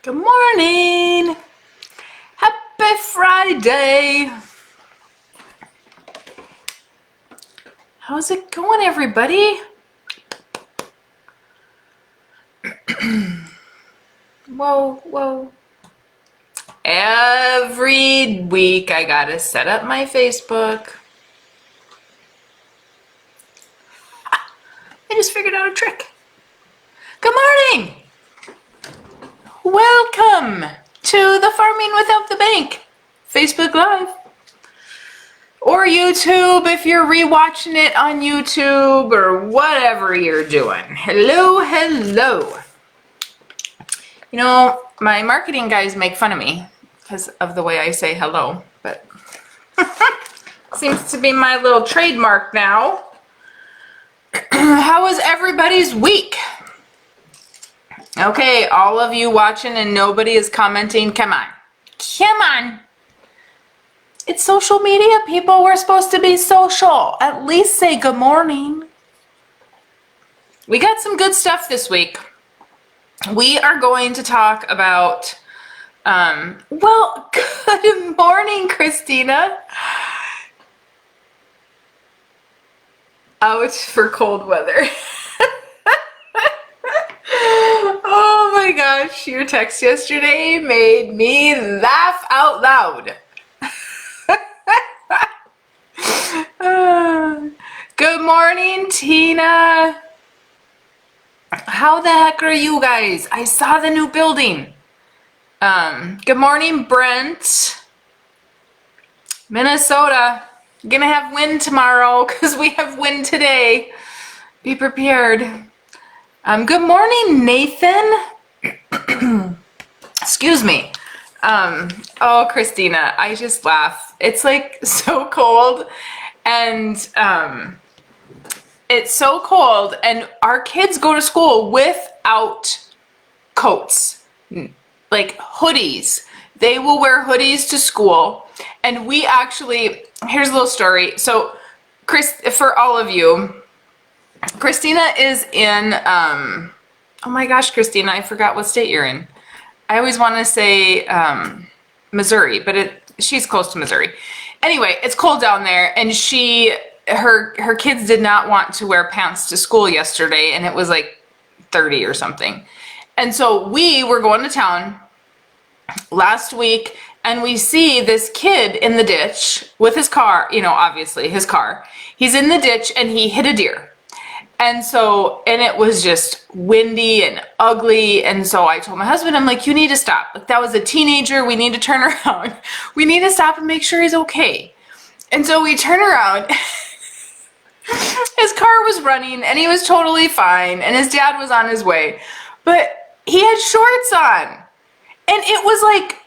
Good morning. Happy Friday. How's it going, everybody? Whoa. Every week I gotta set up my Facebook. I just figured out a trick. Good morning. Welcome to the Farming Without the Bank Facebook Live. Or YouTube if you're rewatching it on YouTube or whatever you're doing. Hello. You know, my marketing guys make fun of me because of the way I say hello, but seems to be my little trademark now. How was everybody's week? Okay, all of you watching and nobody is commenting. Come on. It's social media, people. We're supposed to be social. At least say good morning. We got some good stuff this week. We are going to talk about, well, good morning, Christina. Ouch for cold weather. Oh my gosh, your text yesterday made me laugh out loud. Good morning, Tina. How the heck are you guys? I saw the new building. Good morning, Brent. Minnesota. Gonna have wind tomorrow because we have wind today. Be prepared. Good morning, Nathan. Excuse me. Oh, Christina, I just laugh. It's like so cold and it's so cold and our kids go to school without coats, like hoodies. They will wear hoodies to school. And we actually, here's a little story. So for all of you, Christina is in, oh my gosh, Christina, I forgot what state you're in. I always want to say Missouri, but she's close to Missouri. Anyway, it's cold down there, and her kids did not want to wear pants to school yesterday, and it was like 30 or something. And so we were going to town last week, and we see this kid in the ditch with his car, obviously his car. He's in the ditch, and he hit a deer. And it was just windy and ugly. And so I told my husband, I'm like, you need to stop. Like, that was a teenager. We need to turn around. We need to stop and make sure he's okay. And so we turn around. His car was running and he was totally fine. And his dad was on his way. But he had shorts on. And it was like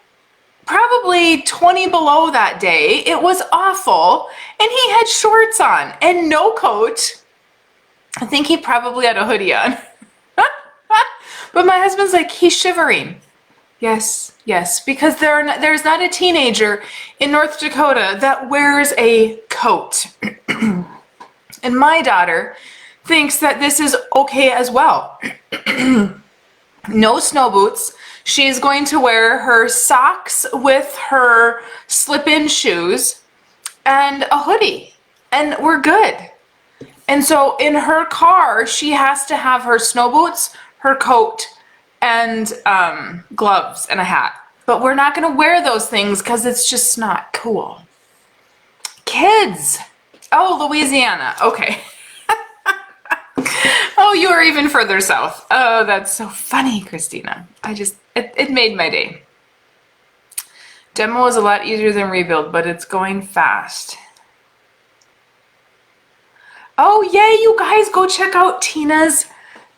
probably 20 below that day. It was awful. And he had shorts on and no coat. I think he probably had a hoodie on. But my husband's like, he's shivering. Yes, because there's not a teenager in North Dakota that wears a coat. And my daughter thinks that this is okay as well. No snow boots. She's going to wear her socks with her slip-in shoes and a hoodie. And we're good. And so in her car, she has to have her snow boots, her coat, and gloves and a hat. But we're not going to wear those things because it's just not cool. Kids. Oh, Louisiana. Okay. Oh, you are even further south. Oh, that's so funny, Christina. It made my day. Demo is a lot easier than rebuild, but it's going fast. Oh, yay, you guys, go check out Tina's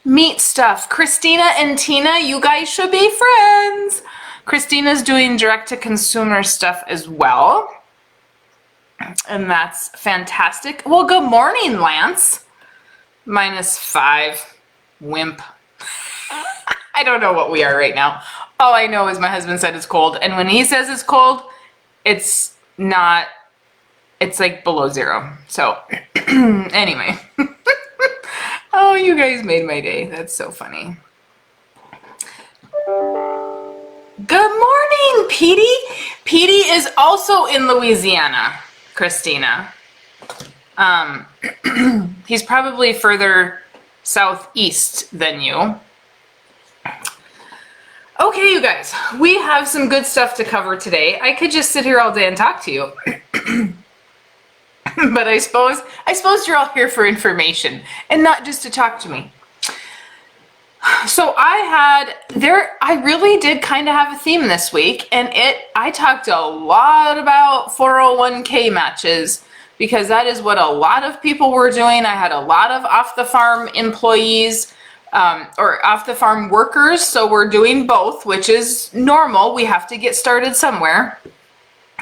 meat stuff. Christina and Tina, you guys should be friends. Christina's doing direct-to-consumer stuff as well. And that's fantastic. Well, good morning, Lance. -5. Wimp. I don't know what we are right now. All I know is my husband said it's cold. And when he says it's cold, it's not... It's like below 0. So, anyway. Oh, you guys made my day. That's so funny. Good morning, Petey. Petey is also in Louisiana, Christina. He's probably further southeast than you. Okay, you guys, we have some good stuff to cover today. I could just sit here all day and talk to you. But I suppose you're all here for information and not just to talk to me. So I really did kind of have a theme this week, and I talked a lot about 401k matches because that is what a lot of people were doing. I had a lot of off-the-farm employees or off-the-farm workers, so we're doing both, which is normal. We have to get started somewhere.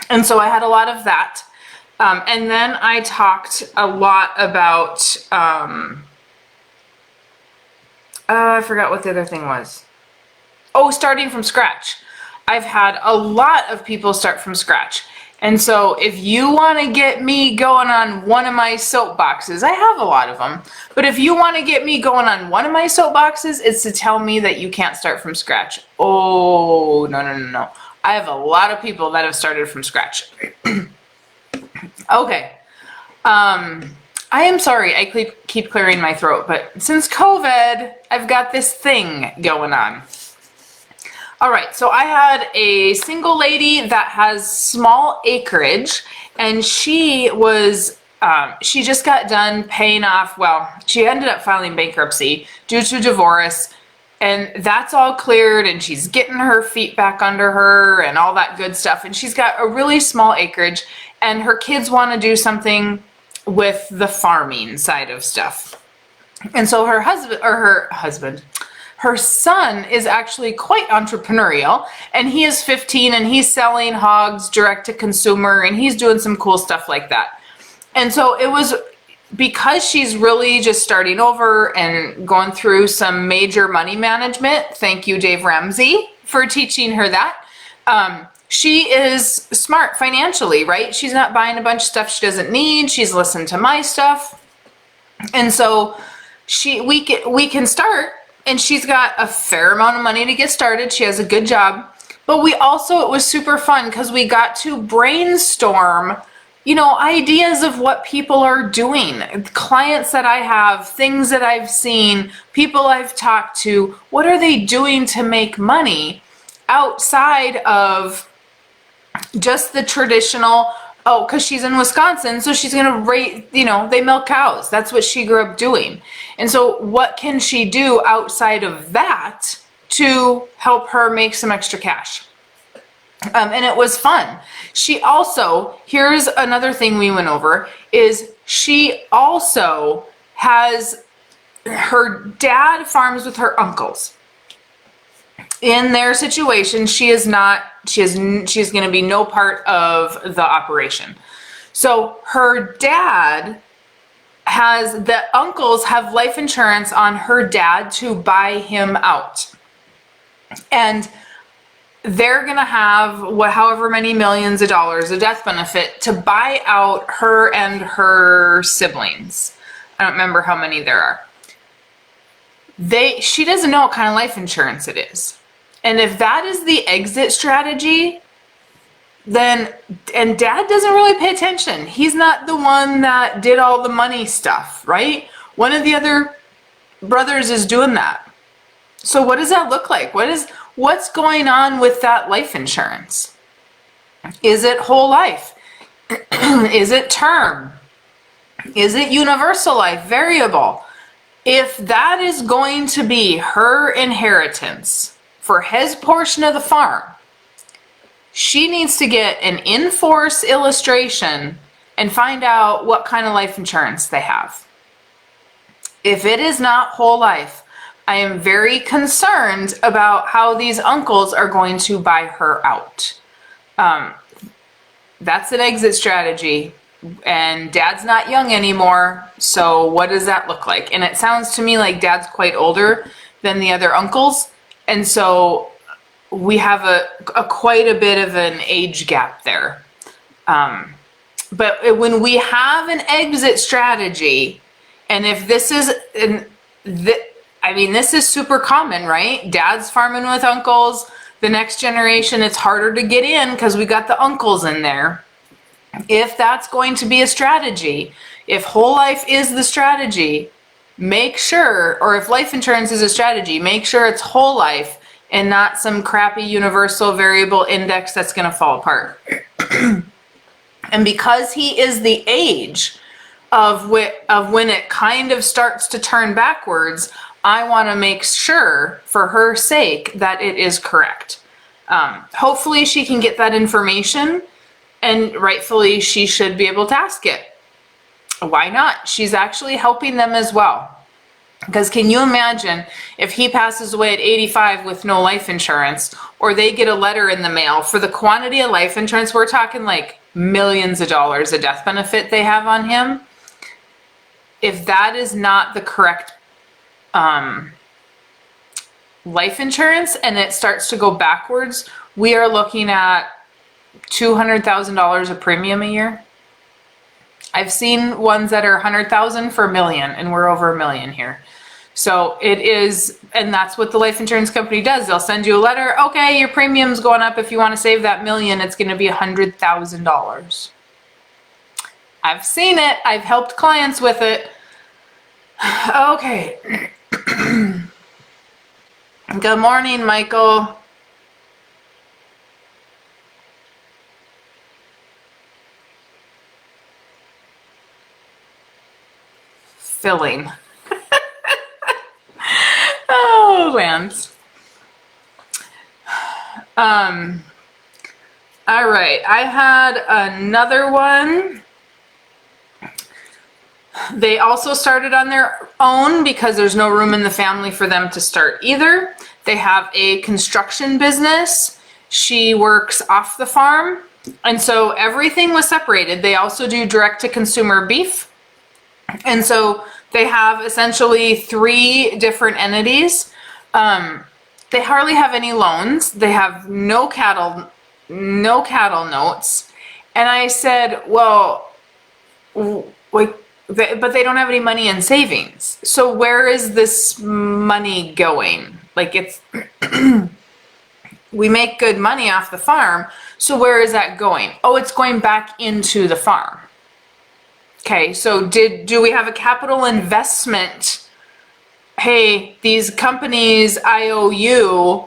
And so I had a lot of that. And then I talked a lot about, I forgot what the other thing was. Oh, starting from scratch. I've had a lot of people start from scratch. And so if you want to get me going on one of my soapboxes, I have a lot of them, but if you want to get me going on one of my soapboxes, it's to tell me that you can't start from scratch. Oh, no. I have a lot of people that have started from scratch. Okay. I am sorry I keep clearing my throat, but since COVID, I've got this thing going on. All right, so I had a single lady that has small acreage, and she just got done paying off, well, she ended up filing bankruptcy due to divorce, and that's all cleared, and she's getting her feet back under her and all that good stuff, and she's got a really small acreage, and her kids want to do something with the farming side of stuff. And so her son is actually quite entrepreneurial, and he is 15 and he's selling hogs direct to consumer, and he's doing some cool stuff like that. And so it was because she's really just starting over and going through some major money management. Thank you, Dave Ramsey, for teaching her that. She is smart financially, right? She's not buying a bunch of stuff she doesn't need. She's listened to my stuff. And so we can start, and she's got a fair amount of money to get started. She has a good job. But it was super fun because we got to brainstorm, ideas of what people are doing, clients that I have, things that I've seen, people I've talked to. What are they doing to make money outside of just the traditional, because she's in Wisconsin, so she's going to rate, they milk cows. That's what she grew up doing. And so what can she do outside of that to help her make some extra cash? And it was fun. She also, here's another thing we went over, is she also has, her dad farms with her uncles. In their situation, she's going to be no part of the operation. So her dad the uncles have life insurance on her dad to buy him out. And they're going to have however many millions of dollars of death benefit to buy out her and her siblings. I don't remember how many there are. She doesn't know what kind of life insurance it is. And if that is the exit strategy, and dad doesn't really pay attention. He's not the one that did all the money stuff, right? One of the other brothers is doing that. So what does that look like? What's going on with that life insurance? Is it whole life? Is it term? Is it universal life, variable? If that is going to be her inheritance for his portion of the farm, she needs to get an in-force illustration and find out what kind of life insurance they have. If it is not whole life, I am very concerned about how these uncles are going to buy her out. That's an exit strategy, and dad's not young anymore, so what does that look like? And it sounds to me like dad's quite older than the other uncles, and so we have a quite a bit of an age gap there. But when we have an exit strategy, and if this is, this is super common, right? Dad's farming with uncles, The next generation, it's harder to get in because we got the uncles in there. If that's going to be a strategy, if whole life is the strategy, make sure, or if life insurance is a strategy, make sure it's whole life and not some crappy universal variable index that's going to fall apart. And because he is the age of when it kind of starts to turn backwards, I want to make sure, for her sake, that it is correct. Hopefully she can get that information, and rightfully she should be able to ask it. Why not? She's actually helping them as well. Because can you imagine if he passes away at 85 with no life insurance, or they get a letter in the mail for the quantity of life insurance, we're talking like millions of dollars of death benefit they have on him. If that is not the correct life insurance and it starts to go backwards, we are looking at $200,000 of premium a year. I've seen ones that are 100,000 for $1 million, and we're over $1 million here. So it is, and that's what the life insurance company does. They'll send you a letter. Okay, your premium's going up. If you want to save that $1 million, it's going to be $100,000. I've seen it. I've helped clients with it. Okay. Good morning, Michael. Filling. Oh, Lance. All right. I had another one. They also started on their own because there's no room in the family for them to start either. They have a construction business. She works off the farm. And so everything was separated. They also do direct to consumer beef. And so they have essentially 3 different entities. They hardly have any loans. They have no cattle notes. And I said, well, like, but they don't have any money in savings. So where is this money going? Like, it's, we make good money off the farm. So where is that going? Oh, it's going back into the farm. Okay, so do we have a capital investment? Hey, these companies, I owe you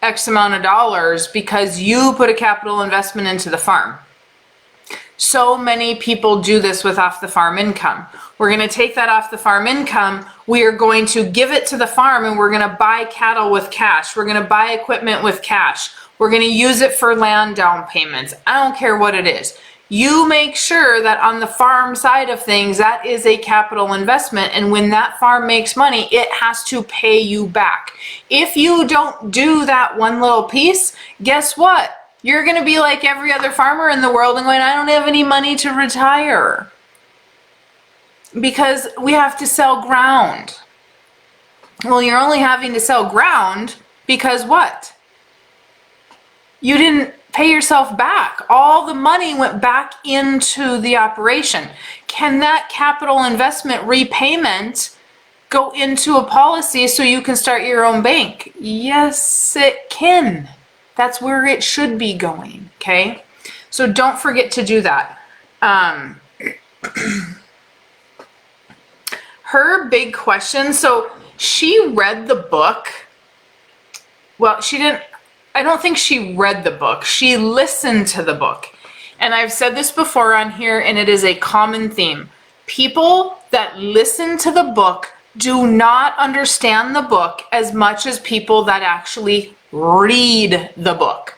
X amount of dollars because you put a capital investment into the farm. So many people do this with off the farm income. We're going to take that off the farm income. We are going to give it to the farm, and we're going to buy cattle with cash. We're going to buy equipment with cash. We're going to use it for land down payments. I don't care what it is. You make sure that on the farm side of things, that is a capital investment. And when that farm makes money, it has to pay you back. If you don't do that one little piece, guess what? You're going to be like every other farmer in the world and going, I don't have any money to retire. Because we have to sell ground. Well, you're only having to sell ground because what? You didn't pay yourself back. All the money went back into the operation. Can that capital investment repayment go into a policy so you can start your own bank? Yes, it can. That's where it should be going, okay? So don't forget to do that. Her big question, so she read the book. Well, she didn't, I don't think she read the book. She listened to the book. And I've said this before on here, and it is a common theme. People that listen to the book do not understand the book as much as people that actually read the book.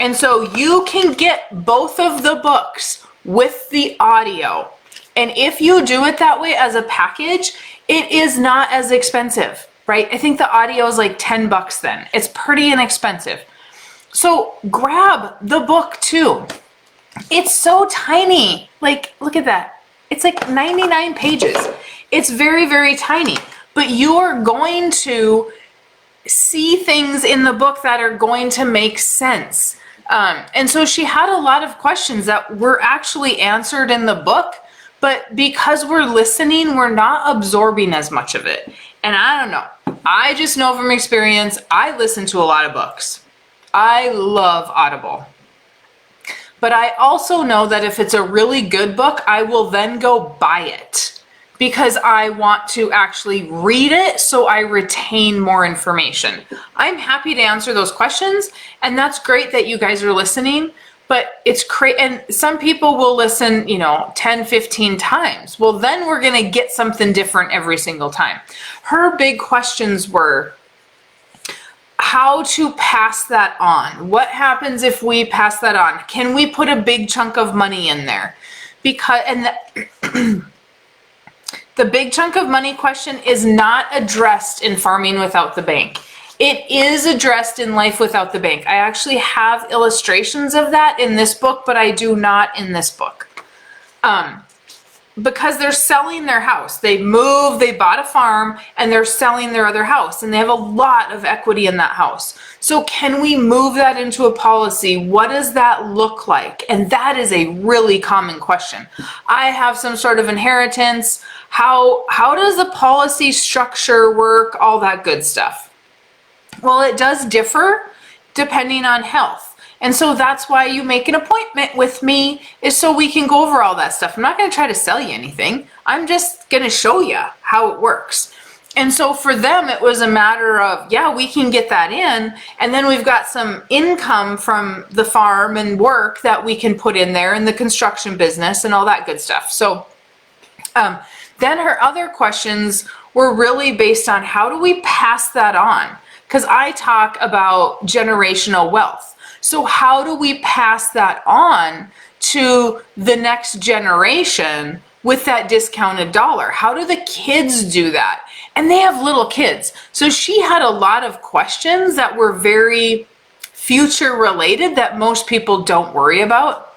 And so you can get both of the books with the audio. And if you do it that way as a package, it is not as expensive, right? I think the audio is like $10 then. It's pretty inexpensive. So grab the book too. It's so tiny. Like, look at that. It's like 99 pages. It's very, very tiny. But you are going to see things in the book that are going to make sense. And so she had a lot of questions that were actually answered in the book, but because we're listening, we're not absorbing as much of it. And I don't know. I just know from experience, I listen to a lot of books. I love Audible. But I also know that if it's a really good book, I will then go buy it because I want to actually read it so I retain more information. I'm happy to answer those questions, and that's great that you guys are listening, but it's crazy. And some people will listen, 10, 15 times. Well, then we're going to get something different every single time. Her big questions were, how to pass that on. What happens if we pass that on? Can we put a big chunk of money in there? Because, and the big chunk of money question is not addressed in Farming Without the Bank. It is addressed in Life Without the Bank. I actually have illustrations of that in this book, but I do not in this book. Because they're selling their house. They moved, they bought a farm, and they're selling their other house, and they have a lot of equity in that house. So can we move that into a policy? What does that look like? And that is a really common question. I have some sort of inheritance. How does the policy structure work? All that good stuff. Well, it does differ depending on health. And so that's why you make an appointment with me, is so we can go over all that stuff. I'm not going to try to sell you anything. I'm just going to show you how it works. And so for them, it was a matter of, yeah, we can get that in. And then we've got some income from the farm and work that we can put in there, and the construction business and all that good stuff. So then her other questions were really based on, how do we pass that on? Because I talk about generational wealth. So how do we pass that on to the next generation with that discounted dollar? How do the kids do that? And they have little kids. So she had a lot of questions that were very future related that most people don't worry about.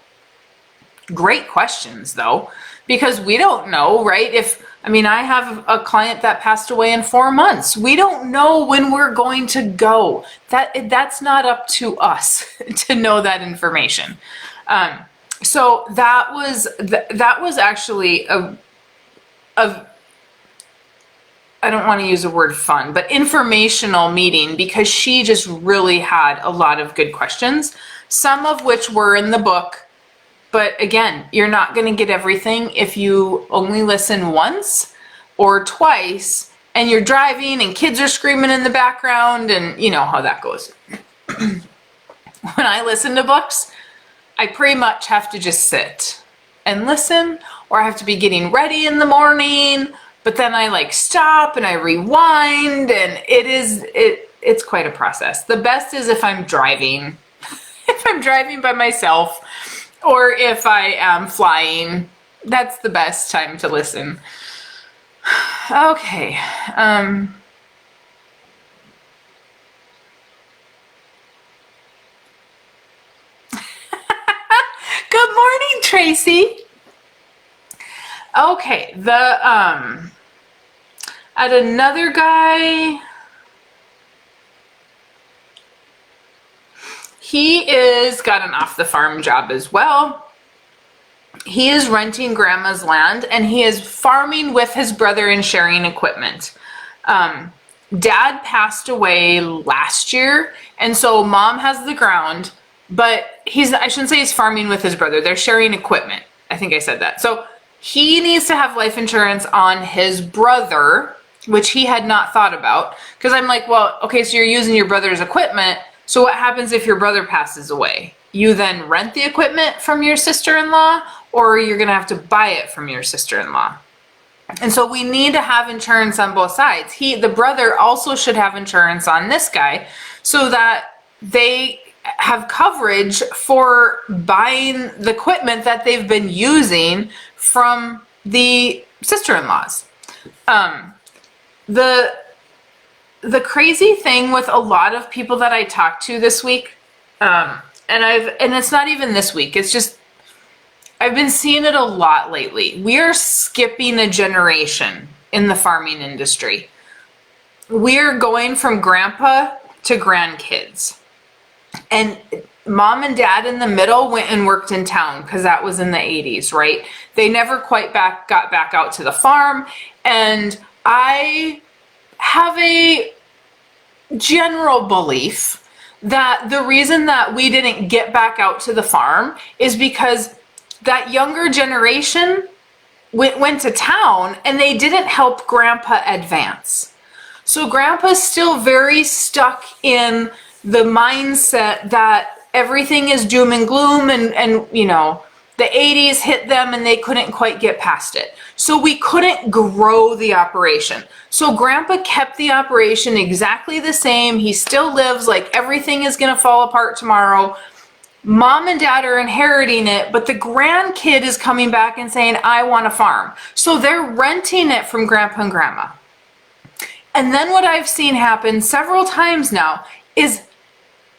Great questions though, because we don't know, right? I have a client that passed away in 4 months. We don't know when we're going to go. That's not up to us to know that information. So that was actually a I don't want to use the word fun, but informational meeting, because she just really had a lot of good questions, some of which were in the book. But again, you're not going to get everything if you only listen once or twice and you're driving and kids are screaming in the background, and you know how that goes. When I listen to books, I pretty much have to just sit and listen, or I have to be getting ready in the morning, but then I stop and I rewind, and it's quite a process. The best is if I'm driving, if I'm driving by myself, or if I am flying. That's the best time to listen. Okay. Good morning, Tracy. Okay, at another guy, he is got an off the farm job as well. He is renting grandma's land, and he is farming with his brother and sharing equipment. Dad passed away last year, and so mom has the ground, but I shouldn't say he's farming with his brother. They're sharing equipment. I think I said that. So he needs to have life insurance on his brother, which he had not thought about, because I'm like, well, okay, so you're using your brother's equipment. So what happens if your brother passes away? You then rent the equipment from your sister-in-law, or you're going to have to buy it from your sister-in-law. And so we need to have insurance on both sides. The brother also should have insurance on this guy, so that they have coverage for buying the equipment that they've been using from the sister-in-laws. The crazy thing with a lot of people that I talked to this week, and it's not even this week, it's just, I've been seeing it a lot lately. We are skipping a generation in the farming industry. We're going from grandpa to grandkids. And mom and dad in the middle went and worked in town, because that was in the 80s, right? They never quite got back out to the farm. And I have a general belief that the reason that we didn't get back out to the farm is because that younger generation went to town and they didn't help Grandpa advance. So Grandpa's still very stuck in the mindset that everything is doom and gloom, and you know, the 80s hit them and they couldn't quite get past it. So we couldn't grow the operation. So Grandpa kept the operation exactly the same. He still lives like everything is going to fall apart tomorrow. Mom and Dad are inheriting it, but the grandkid is coming back and saying, I want a farm. So they're renting it from Grandpa and Grandma. And then what I've seen happen several times now is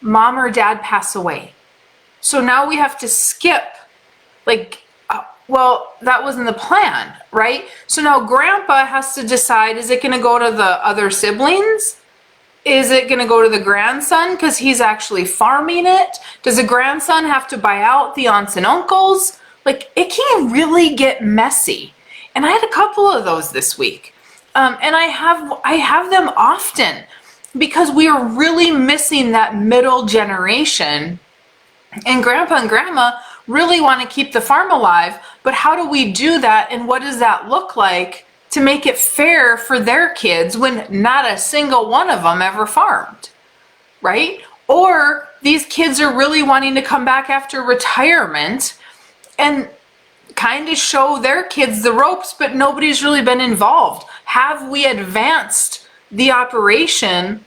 Mom or Dad pass away. So now we have to skip, like, well, that wasn't the plan, right? So now Grandpa has to decide, is it going to go to the other siblings? Is it going to go to the grandson because he's actually farming it? Does the grandson have to buy out the aunts and uncles? Like, it can really get messy. And I had a couple of those this week. And I have them often because we are really missing that middle generation. And Grandpa and Grandma really want to keep the farm alive, but how do we do that, and what does that look like to make it fair for their kids when not a single one of them ever farmed, right? Or these kids are really wanting to come back after retirement and kind of show their kids the ropes, but nobody's really been involved. Have we advanced the operation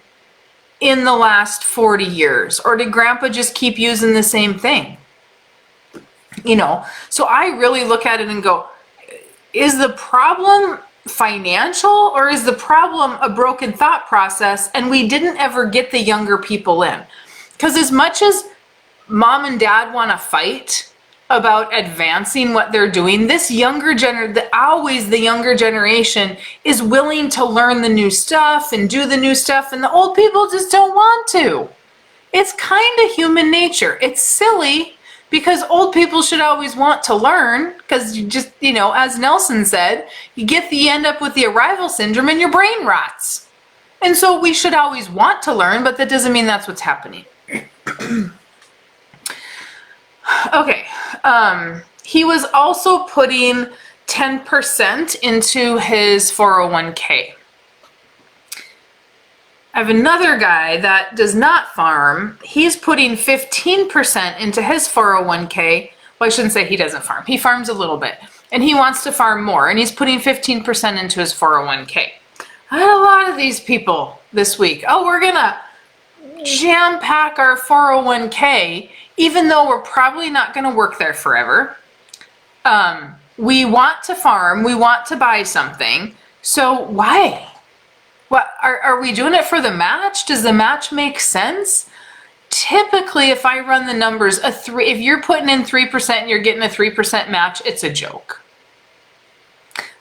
in the last 40 years? Or did Grandpa just keep using the same thing? You know, so I really look at it and go, is the problem financial, or is the problem a broken thought process and we didn't ever get the younger people in? Because as much as Mom and Dad want to fight about advancing what they're doing, this younger always the younger generation is willing to learn the new stuff and do the new stuff, and the old people just don't want to. It's kind of human nature. It's silly because old people should always want to learn, because you just, you know, as Nelson said, you end up with the arrival syndrome and your brain rots. And so we should always want to learn, but that doesn't mean that's what's happening. Okay. He was also putting 10% into his 401k. I have another guy that does not farm. He's putting 15% into his 401k. Well, I shouldn't say he doesn't farm. He farms a little bit, and he wants to farm more, and he's putting 15% into his 401k. I had a lot of these people this week. Oh, we're going to jam pack our 401k, even though we're probably not going to work there forever. We want to farm. We want to buy something. So why? What are we doing it for the match? Does the match make sense? Typically, if I run the numbers, if you're putting in 3% and you're getting a 3% match, it's a joke.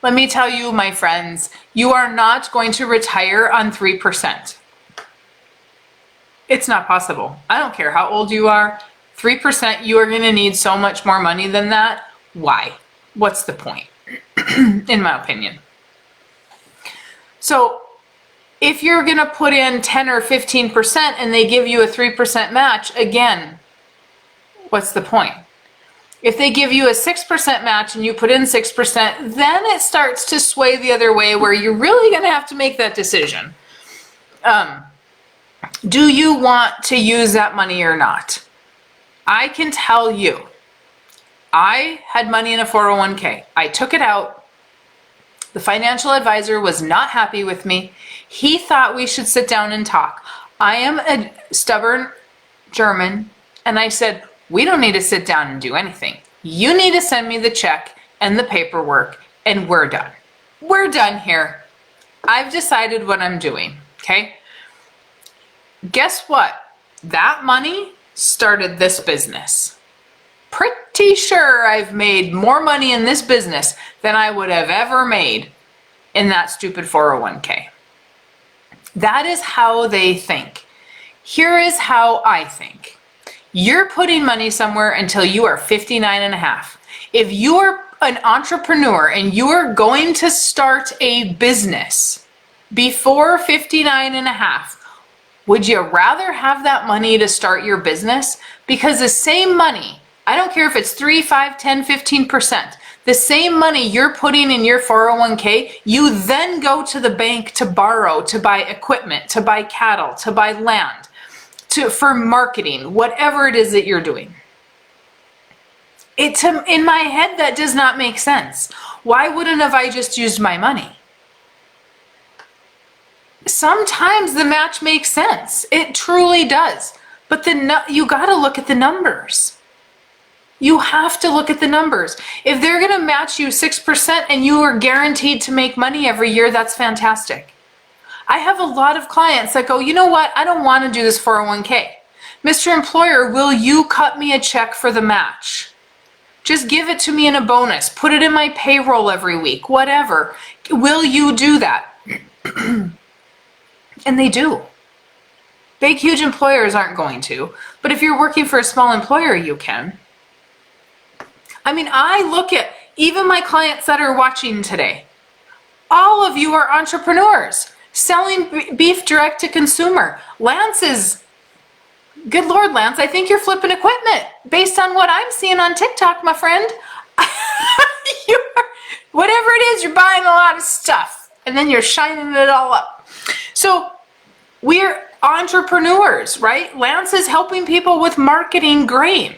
Let me tell you, my friends, you are not going to retire on 3%. It's not possible. I don't care how old you are. 3%, you are going to need so much more money than that. Why? What's the point? In my opinion. So if you're going to put in 10 or 15% and they give you a 3% match, again, what's the point? If they give you a 6% match and you put in 6%, then it starts to sway the other way where you're really going to have to make that decision. Do you want to use that money or not? I can tell you, I had money in a 401k. I took it out. The financial advisor was not happy with me. He thought we should sit down and talk. I am a stubborn German, and I said, we don't need to sit down and do anything. You need to send me the check and the paperwork, and we're done. We're done here. I've decided what I'm doing, okay? Guess what? That money started this business. Pretty sure I've made more money in this business than I would have ever made in that stupid 401k. That is how they think. Here is how I think. You're putting money somewhere until you are 59 and a half. If you are an entrepreneur and you are going to start a business before 59 and a half, Would you rather have that money to start your business? Because the same money, I don't care if it's 3, 5, 10, 15%, the same money you're putting in your 401k, you then go to the bank to borrow, to buy equipment, to buy cattle, to buy land, for marketing, whatever it is that you're doing. In my head, that does not make sense. Why wouldn't have I just used my money? Sometimes the match makes sense. It truly does. But you got to look at the numbers. You have to look at the numbers. If they're going to match you 6% and you are guaranteed to make money every year, that's fantastic. I have a lot of clients that go, you know what? I don't want to do this 401k. Mr. Employer, will you cut me a check for the match? Just give it to me in a bonus. Put it in my payroll every week, whatever. Will you do that? And they do. Big, huge employers aren't going to. But if you're working for a small employer, you can. I mean, I look at even my clients that are watching today. All of you are entrepreneurs selling beef direct to consumer. Lance is, good Lord, Lance, I think you're flipping equipment based on what I'm seeing on TikTok, my friend. Whatever it is, you're buying a lot of stuff and then you're shining it all up. So we're entrepreneurs, right? Lance is helping people with marketing grain.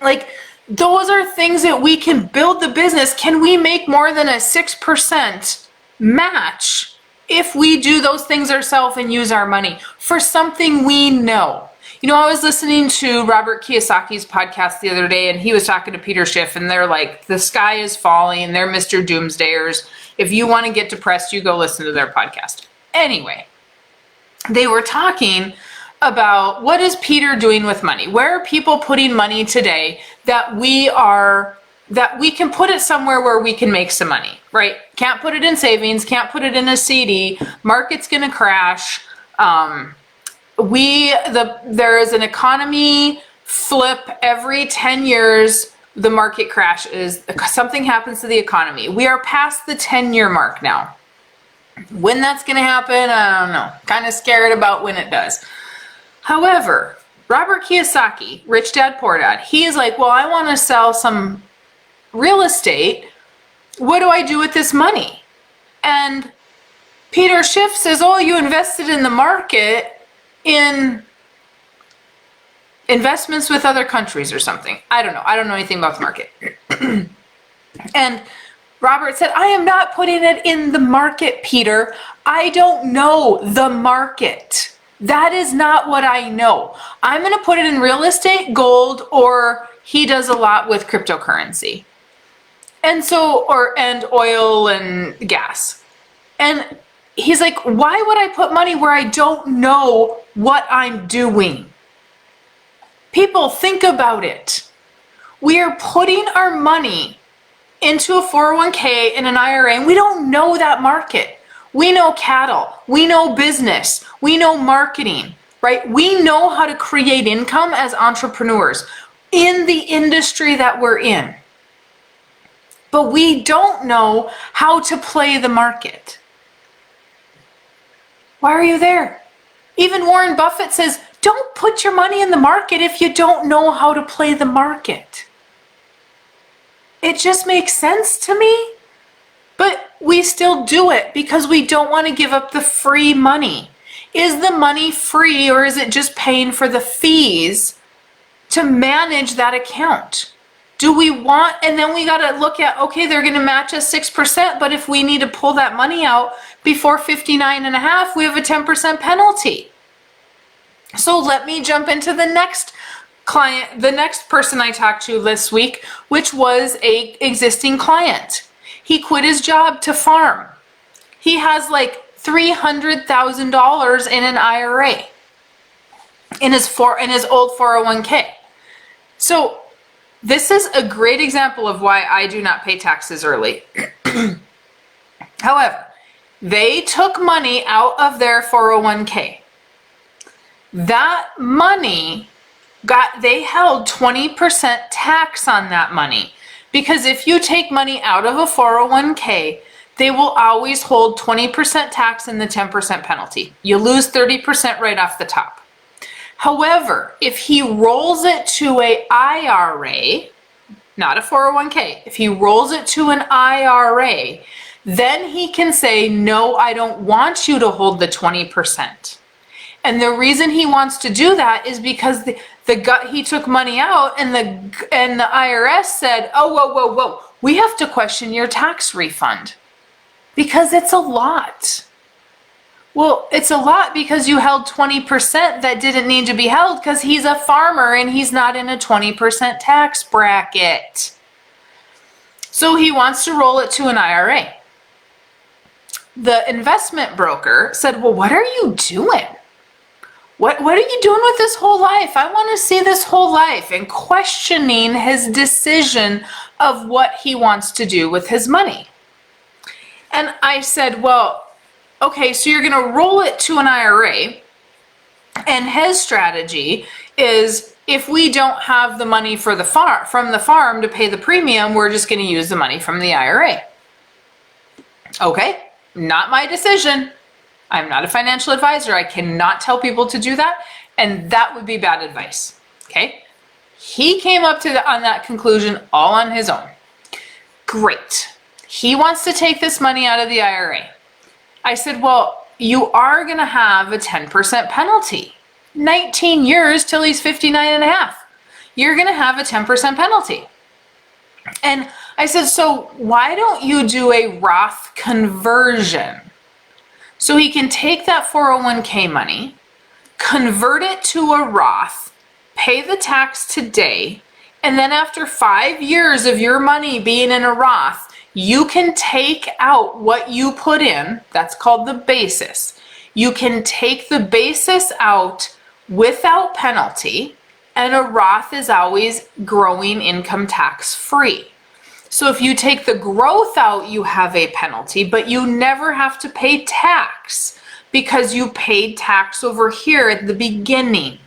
Like, those are things that we can build the business. Can we make more than a 6% match if we do those things ourselves and use our money for something we know? You know, I was listening to Robert Kiyosaki's podcast the other day, and he was talking to Peter Schiff, and they're like, the sky is falling. They're Mr. Doomsdayers. If you want to get depressed, you go listen to their podcast. Anyway, they were talking about what is Peter doing with money? Where are people putting money today that we can put it somewhere where we can make some money, right? Can't put it in savings, can't put it in a CD, market's gonna crash. There is an economy flip every 10 years, the market crashes, something happens to the economy. We are past the 10-year mark now. When that's gonna happen, I don't know. Kind of scared about when it does. However, Robert Kiyosaki, Rich Dad Poor Dad, he is like, well, I want to sell some real estate. What do I do with this money? And Peter Schiff says, oh, you invested in the market in investments with other countries or something. I don't know. I don't know anything about the market. And Robert said, I am not putting it in the market, Peter. I don't know the market. That is not what I know. I'm going to put it in real estate, gold, or he does a lot with cryptocurrency. And so, and oil and gas. And he's like, why would I put money where I don't know what I'm doing? People, think about it. We are putting our money into a 401k and an IRA, and we don't know that market. We know cattle, we know business, we know marketing, right? We know how to create income as entrepreneurs in the industry that we're in. But we don't know how to play the market. Why are you there? Even Warren Buffett says, don't put your money in the market if you don't know how to play the market. It just makes sense to me. But we still do it because we don't want to give up the free money. Is the money free, or is it just paying for the fees to manage that account? Do we want, and then we got to look at, okay, they're going to match us 6%, but if we need to pull that money out before 59 and a half, we have a 10% penalty. So let me jump into the next client, the next person I talked to this week, which was a existing client. He quit his job to farm. He has like $300,000 in an IRA in his old 401k. So this is a great example of why I do not pay taxes early. However, they took money out of their 401k. That money they held 20% tax on that money. Because if you take money out of a 401k, they will always hold 20% tax and the 10% penalty. You lose 30% right off the top. However, if he rolls it to a IRA, not a 401k, if he rolls it to an IRA, then he can say, no, I don't want you to hold the 20%. And the reason he wants to do that is because he took money out and the IRS said, oh, whoa, we have to question your tax refund because it's a lot. Well, it's a lot because you held 20% that didn't need to be held because he's a farmer and he's not in a 20% tax bracket. So he wants to roll it to an IRA. The investment broker said, well, what are you doing? What are you doing with this whole life? I want to see this whole life, and questioning his decision of what he wants to do with his money. And I said, well, okay, so you're going to roll it to an IRA, and his strategy is if we don't have the money from the farm to pay the premium, we're just going to use the money from the IRA. Okay, not my decision. I'm not a financial advisor. I cannot tell people to do that, and that would be bad advice. Okay, he came up on that conclusion all on his own. Great. He wants to take this money out of the IRA. I said, well, you are going to have a 10% penalty. 19 years till he's 59 and a half. You're going to have a 10% penalty. And I said, so why don't you do a Roth conversion? So he can take that 401k money, convert it to a Roth, pay the tax today, and then after 5 years of your money being in a Roth, you can take out what you put in. That's called the basis. You can take the basis out without penalty, and a Roth is always growing income tax free. So if you take the growth out, you have a penalty, but you never have to pay tax because you paid tax over here at the beginning.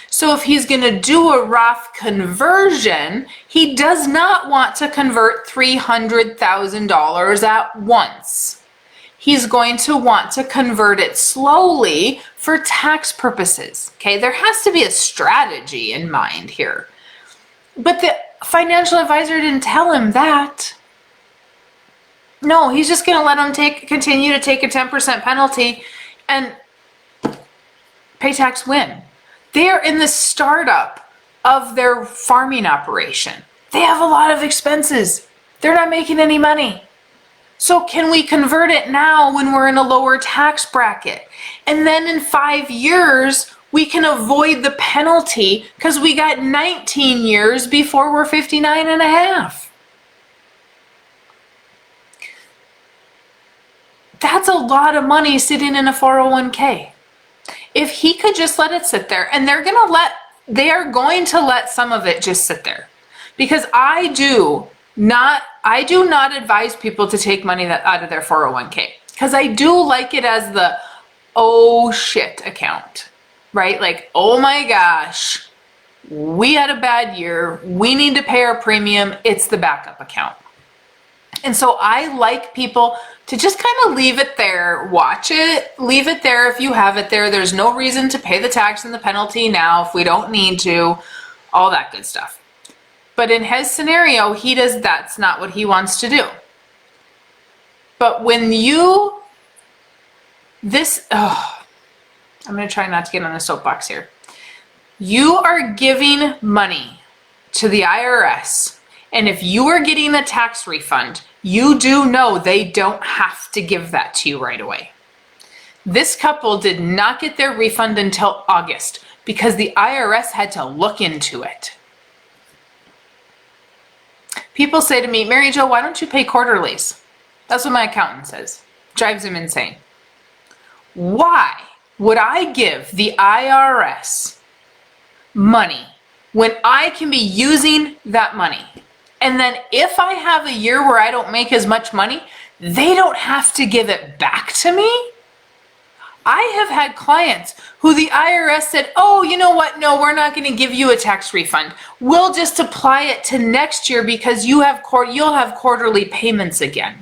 So if he's going to do a Roth conversion, he does not want to convert $300,000 at once. He's going to want to convert it slowly for tax purposes. Okay, there has to be a strategy in mind here. But the financial advisor didn't tell him that. No, he's just going to let him continue to take a 10% penalty and pay tax when? They're in the startup of their farming operation. They have a lot of expenses. They're not making any money. So can we convert it now when we're in a lower tax bracket? And then in 5 years, we can avoid the penalty because we got 19 years before we're 59 and a half. That's a lot of money sitting in a 401k. If he could just let it sit there, and they are going to let some of it just sit there, because I do not advise people to take money out of their 401k, because I do like it as the oh shit account, right? Like, oh my gosh, we had a bad year, we need to pay our premium, it's the backup account. And so I like people to just kind of leave it there, watch it, leave it there if you have it there. There's no reason to pay the tax and the penalty now if we don't need to, all that good stuff. But in his scenario, that's not what he wants to do. But when I'm going to try not to get on a soapbox here. You are giving money to the IRS, and if you are getting a tax refund, you do know they don't have to give that to you right away. This couple did not get their refund until August because the IRS had to look into it. People say to me, Mary Jo, why don't you pay quarterlies? That's what my accountant says. Drives him insane. Why would I give the IRS money when I can be using that money? And then if I have a year where I don't make as much money, they don't have to give it back to me? I have had clients who the IRS said, oh, you know what? No, we're not going to give you a tax refund. We'll just apply it to next year because you'll have quarterly payments again.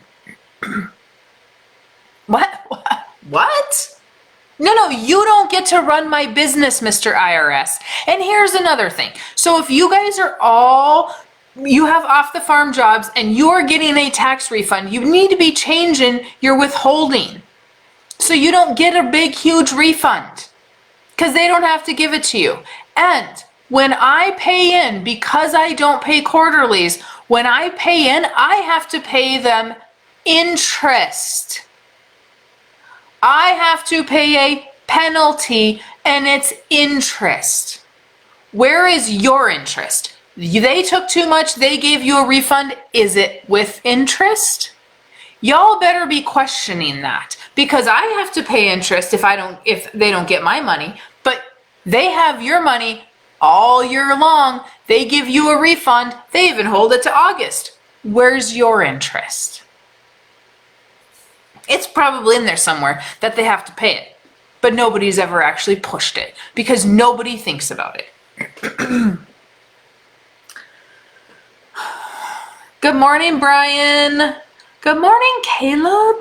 What? No, you don't get to run my business, Mr. IRS. And here's another thing. So if you guys are you have off the farm jobs and you are getting a tax refund, you need to be changing your withholding so you don't get a big, huge refund because they don't have to give it to you. And when I pay in, because I don't pay quarterlies, when I pay in, I have to pay them interest. I have to pay a penalty and it's interest. Where is your interest? They took too much, they gave you a refund. Is it with interest? Y'all better be questioning that because I have to pay interest if they don't get my money, but they have your money all year long. They give you a refund. They even hold it to August. Where's your interest? It's probably in there somewhere that they have to pay it, but nobody's ever actually pushed it because nobody thinks about it. Good morning, Brian. Good morning, Caleb.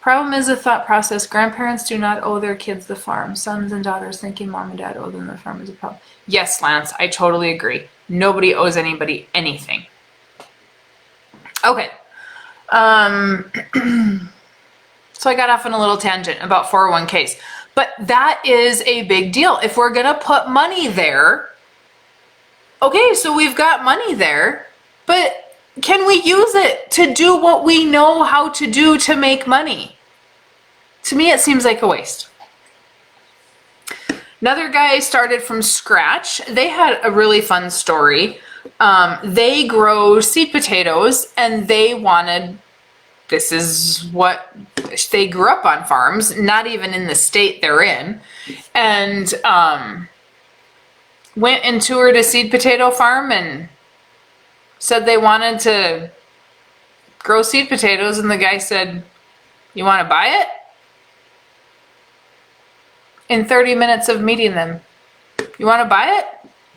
Problem is the thought process. Grandparents do not owe their kids the farm. Sons and daughters thinking mom and dad owe them the farm is a problem. Yes, Lance, I totally agree. Nobody owes anybody anything. Okay. So I got off on a little tangent about 401ks, but that is a big deal. If we're going to put money there, okay, so we've got money there, but can we use it to do what we know how to do to make money? To me, it seems like a waste. Another guy started from scratch. They had a really fun story. They grow seed potatoes and this is what they grew up on farms, not even in the state they're in, and went and toured a seed potato farm and said they wanted to grow seed potatoes, and the guy said, "You want to buy it?" In 30 minutes of meeting them, "You want to buy it?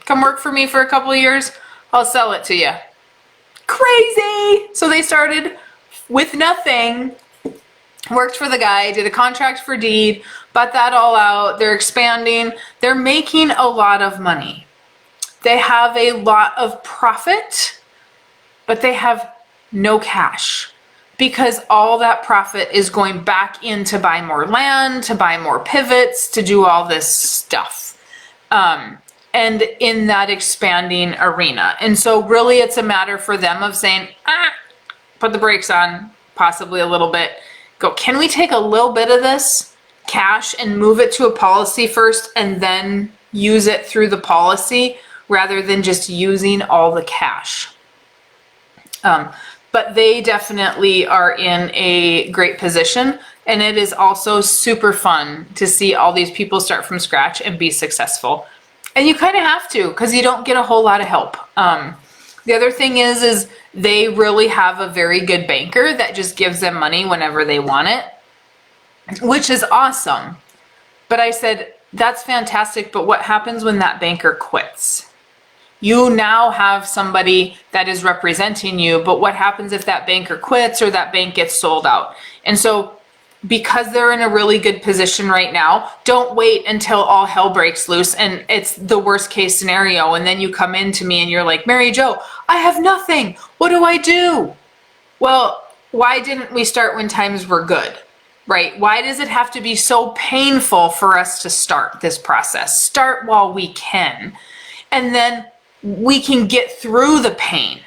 Come work for me for a couple of years. I'll sell it to you." Crazy! So they started with nothing, worked for the guy, did a contract for deed, bought that all out. They're expanding. They're making a lot of money. They have a lot of profit, but they have no cash because all that profit is going back in to buy more land, to buy more pivots, to do all this stuff. And in that expanding arena. And so really it's a matter for them of saying, put the brakes on, possibly a little bit. Go, can we take a little bit of this cash and move it to a policy first and then use it through the policy rather than just using all the cash? But they definitely are in a great position, and it is also super fun to see all these people start from scratch and be successful. And you kind of have to, because you don't get a whole lot of help. The other thing is they really have a very good banker that just gives them money whenever they want it, which is awesome. But I said, that's fantastic, but what happens when that banker quits? You now have somebody that is representing you, but what happens if that banker quits or that bank gets sold out? And so because they're in a really good position right now, don't wait until all hell breaks loose and it's the worst case scenario. And then you come into me and you're like, Mary Jo, I have nothing. What do I do? Well, why didn't we start when times were good, right? Why does it have to be so painful for us to start this process? Start while we can. And then we can get through the pain.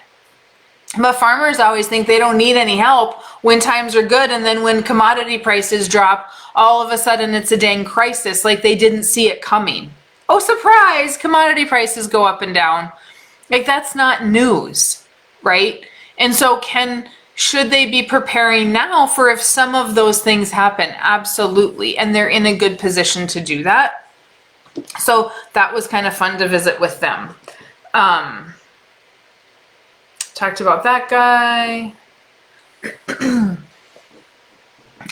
But farmers always think they don't need any help when times are good, and then when commodity prices drop, all of a sudden it's a dang crisis, like they didn't see it coming. Oh, surprise, commodity prices go up and down. Like, that's not news, right? And so should they be preparing now for if some of those things happen? Absolutely, and they're in a good position to do that. So that was kind of fun to visit with them. Talked about that guy.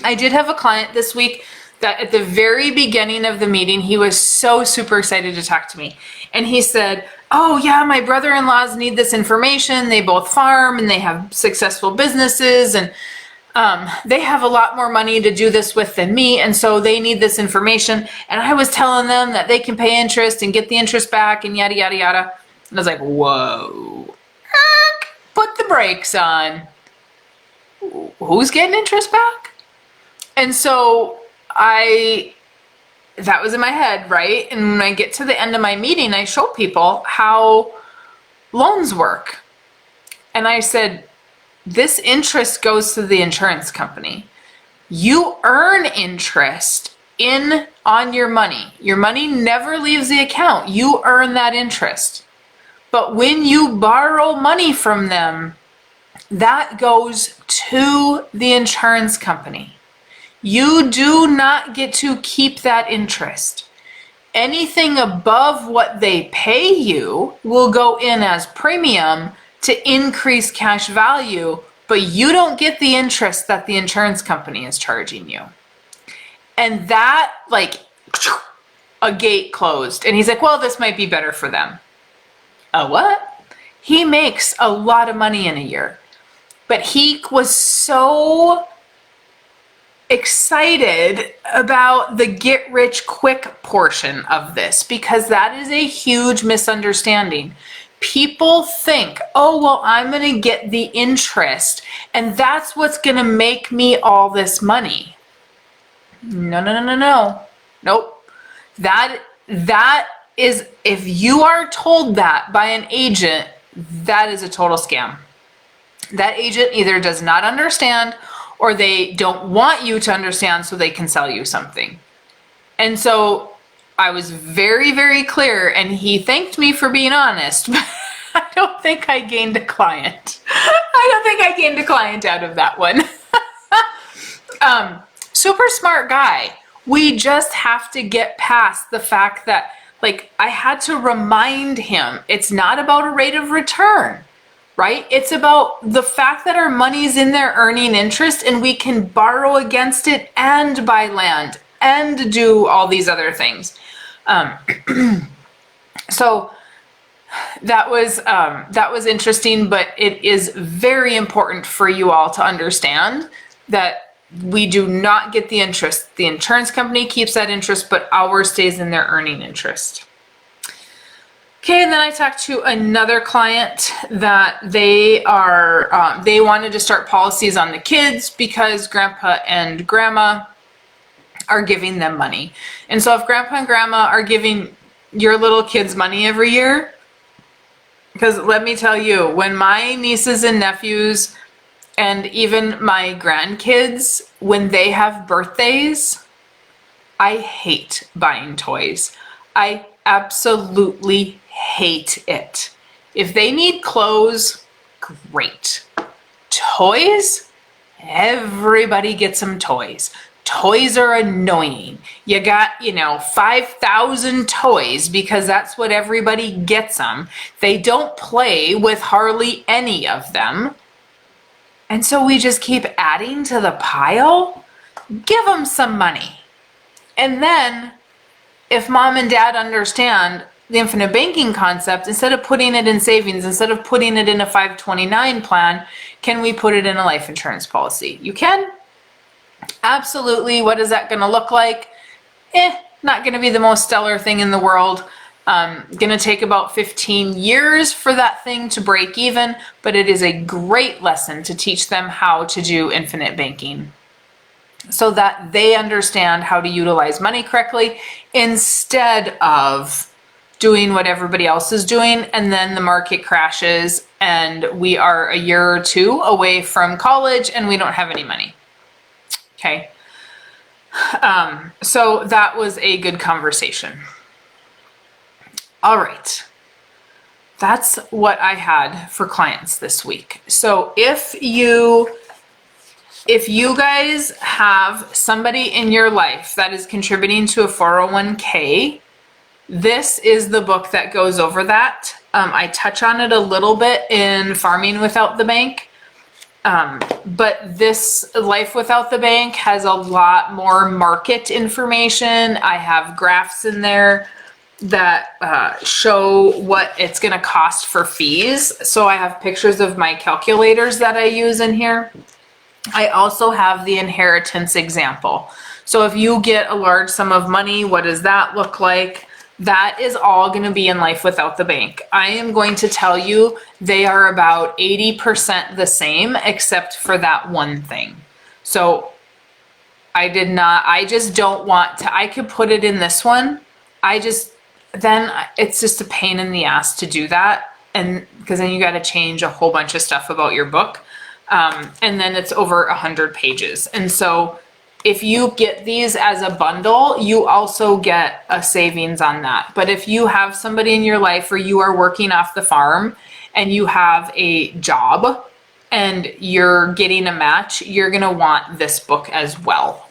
I did have a client this week that at the very beginning of the meeting, he was so super excited to talk to me. And he said, oh yeah, my brother-in-laws need this information. They both farm and they have successful businesses, and they have a lot more money to do this with than me, and so they need this information. And I was telling them that they can pay interest and get the interest back and yada, yada, yada. And I was like, whoa, put the brakes on. Who's getting interest back? And so that was in my head, right? And when I get to the end of my meeting, I show people how loans work. And I said, this interest goes to the insurance company. You earn interest on your money. Your money never leaves the account. You earn that interest. But when you borrow money from them, that goes to the insurance company. You do not get to keep that interest. Anything above what they pay you will go in as premium to increase cash value, but you don't get the interest that the insurance company is charging you. And that, like, a gate closed. And he's like, well, this might be better for them. A what? He makes a lot of money in a year. But he was so excited about the get rich quick portion of this, because that is a huge misunderstanding. People think, oh, well, I'm going to get the interest and that's what's going to make me all this money. No, no, no, no, no. Nope. That is, if you are told that by an agent, that is a total scam. That agent either does not understand or they don't want you to understand so they can sell you something. And so I was very, very clear, and he thanked me for being honest, but I don't think I gained a client. I don't think I gained a client out of that one. Super smart guy. We just have to get past the fact that, like, I had to remind him, it's not about a rate of return, right? It's about the fact that our money's in there earning interest and we can borrow against it and buy land and do all these other things. So that was interesting, but it is very important for you all to understand that we do not get the interest. The insurance company keeps that interest, but ours stays in their earning interest. Okay, and then I talked to another client that they wanted to start policies on the kids because grandpa and grandma are giving them money. And so if grandpa and grandma are giving your little kids money every year, because let me tell you, when my nieces and nephews and even my grandkids, when they have birthdays, I hate buying toys. I absolutely hate it. If they need clothes, great. Toys, everybody gets some toys. Toys are annoying. You got, 5,000 toys because that's what everybody gets them. They don't play with hardly any of them. And so we just keep adding to the pile. Give them some money. And then if mom and dad understand the infinite banking concept, instead of putting it in savings, instead of putting it in a 529 plan, can we put it in a life insurance policy? You can. Absolutely. What is that going to look like? Not going to be the most stellar thing in the world. Going to take about 15 years for that thing to break even, but it is a great lesson to teach them how to do infinite banking so that they understand how to utilize money correctly instead of doing what everybody else is doing, and then the market crashes and we are a year or two away from college and we don't have any money. Okay. So that was a good conversation. All right. That's what I had for clients this week. So if you guys have somebody in your life that is contributing to a 401k, this is the book that goes over that. I touch on it a little bit in Farming Without the Bank. But this Life Without the Bank has a lot more market information. I have graphs in there. that show what it's going to cost for fees. So I have pictures of my calculators that I use in here. I also have the inheritance example. So if you get a large sum of money, what does that look like? That is all going to be in Life Without the Bank. I am going to tell you they are about 80% the same, except for that one thing. So I just don't want to, I could put it in this one. Then it's just a pain in the ass to do that. And because then you got to change a whole bunch of stuff about your book. And then it's over 100 pages. And so if you get these as a bundle, you also get a savings on that. But if you have somebody in your life where you are working off the farm and you have a job and you're getting a match, you're going to want this book as well.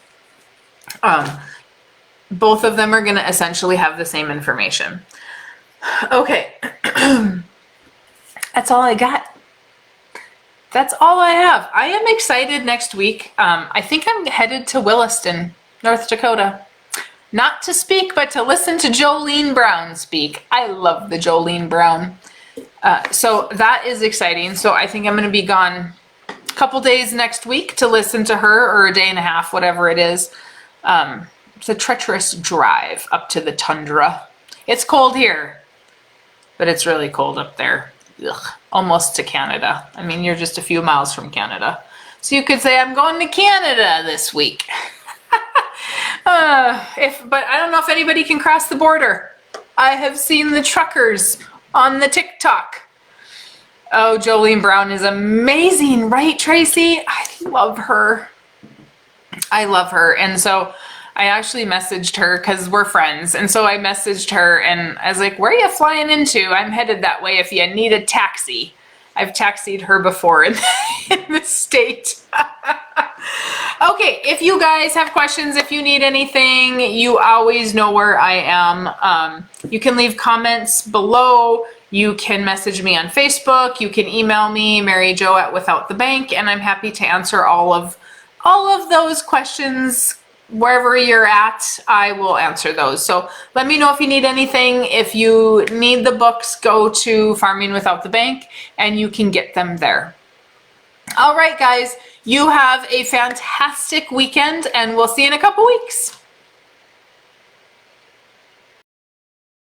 Both of them are going to essentially have the same information. Okay. That's all I got. That's all I have. I am excited next week. I think I'm headed to Williston, North Dakota. Not to speak, but to listen to Jolene Brown speak. I love the Jolene Brown. So that is exciting. So I think I'm going to be gone a couple days next week to listen to her, or a day and a half, whatever it is. It's a treacherous drive up to the tundra. It's cold here, but it's really cold up there. Ugh, almost to Canada. I mean, you're just a few miles from Canada. So you could say, I'm going to Canada this week. But I don't know if anybody can cross the border. I have seen the truckers on the TikTok. Oh, Jolene Brown is amazing, right, Tracy? I love her. I love her. And so I actually messaged her because we're friends. And so I messaged her and I was like, where are you flying into? I'm headed that way if you need a taxi. I've taxied her before in the state. Okay, if you guys have questions, if you need anything, you always know where I am. You can leave comments below. You can message me on Facebook. You can email me, maryjo@withoutthebank, and I'm happy to answer all of those questions. Wherever you're at, I will answer those. So let me know if you need anything. If you need the books, go to Farming Without the Bank and you can get them there. All right, guys, you have a fantastic weekend and we'll see you in a couple weeks.